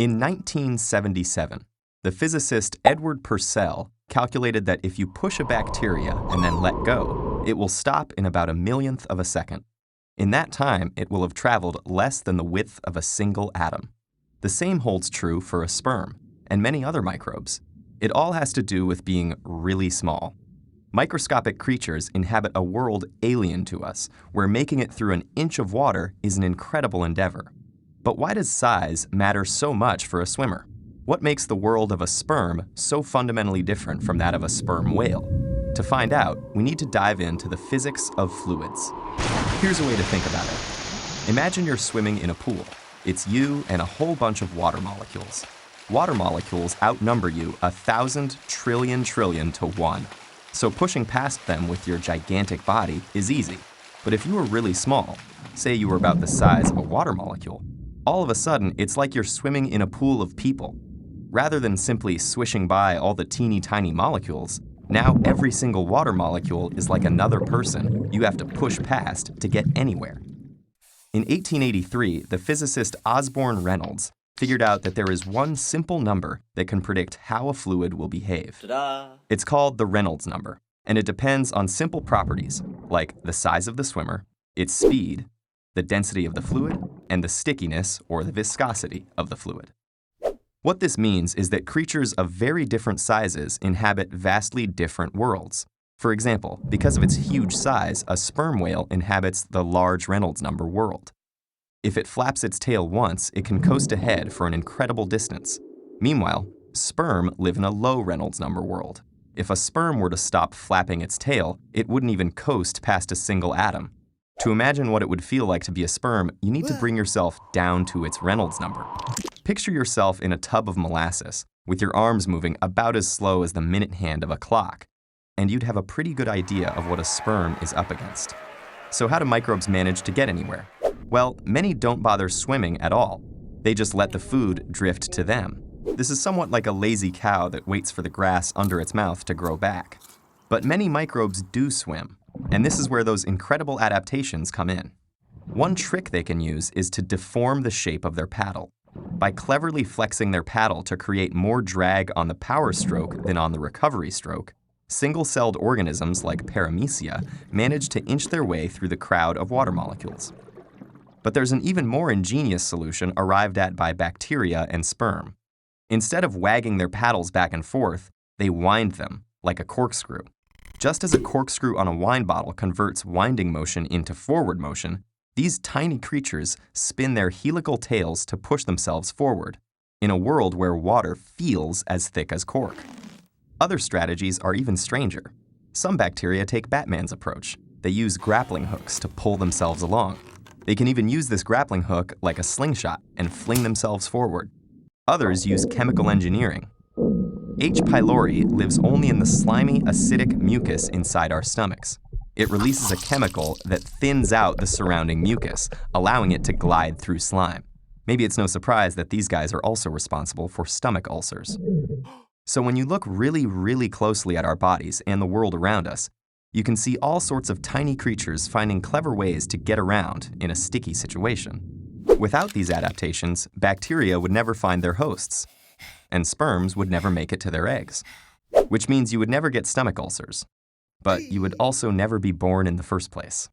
In 1977, the physicist Edward Purcell calculated that if you push a bacteria and then let go, it will stop in about a millionth of a second. In that time, it will have traveled less than the width of a single atom. The same holds true for a sperm and many other microbes. It all has to do with being really small. Microscopic creatures inhabit a world alien to us, where making it through an inch of water is an incredible endeavor. But why does size matter so much for a swimmer? What makes the world of a sperm so fundamentally different from that of a sperm whale? To find out, we need to dive into the physics of fluids. Here's a way to think about it. Imagine you're swimming in a pool. It's you and a whole bunch of water molecules. Water molecules outnumber you 1,000 trillion to 1. So pushing past them with your gigantic body is easy. But if you were really small, say you were about the size of a water molecule, all of a sudden it's like you're swimming in a pool of people. Rather than simply swishing by all the teeny tiny molecules, now every single water molecule is like another person you have to push past to get anywhere. In 1883, the physicist Osborne Reynolds figured out that there is one simple number that can predict how a fluid will behave. Ta-da! It's called the Reynolds number, and it depends on simple properties like the size of the swimmer, its speed, the density of the fluid, and the stickiness or the viscosity of the fluid. What this means is that creatures of very different sizes inhabit vastly different worlds. For example, because of its huge size, a sperm whale inhabits the large Reynolds number world. If it flaps its tail once, it can coast ahead for an incredible distance. Meanwhile, sperm live in a low Reynolds number world. If a sperm were to stop flapping its tail, it wouldn't even coast past a single atom. To imagine what it would feel like to be a sperm, you need to bring yourself down to its Reynolds number. Picture yourself in a tub of molasses, with your arms moving about as slow as the minute hand of a clock, and you'd have a pretty good idea of what a sperm is up against. So how do microbes manage to get anywhere? Well, many don't bother swimming at all. They just let the food drift to them. This is somewhat like a lazy cow that waits for the grass under its mouth to grow back. But many microbes do swim, and this is where those incredible adaptations come in. One trick they can use is to deform the shape of their paddle. By cleverly flexing their paddle to create more drag on the power stroke than on the recovery stroke, single-celled organisms like paramecia manage to inch their way through the crowd of water molecules. But there's an even more ingenious solution arrived at by bacteria and sperm. Instead of wagging their paddles back and forth, they wind them like a corkscrew. Just as a corkscrew on a wine bottle converts winding motion into forward motion, these tiny creatures spin their helical tails to push themselves forward, in a world where water feels as thick as cork. Other strategies are even stranger. Some bacteria take Batman's approach. They use grappling hooks to pull themselves along. They can even use this grappling hook like a slingshot and fling themselves forward. Others use chemical engineering. H. pylori lives only in the slimy, acidic mucus inside our stomachs. It releases a chemical that thins out the surrounding mucus, allowing it to glide through slime. Maybe it's no surprise that these guys are also responsible for stomach ulcers. So when you look really, really closely at our bodies and the world around us, you can see all sorts of tiny creatures finding clever ways to get around in a sticky situation. Without these adaptations, bacteria would never find their hosts, and sperms would never make it to their eggs, which means you would never get stomach ulcers, but you would also never be born in the first place.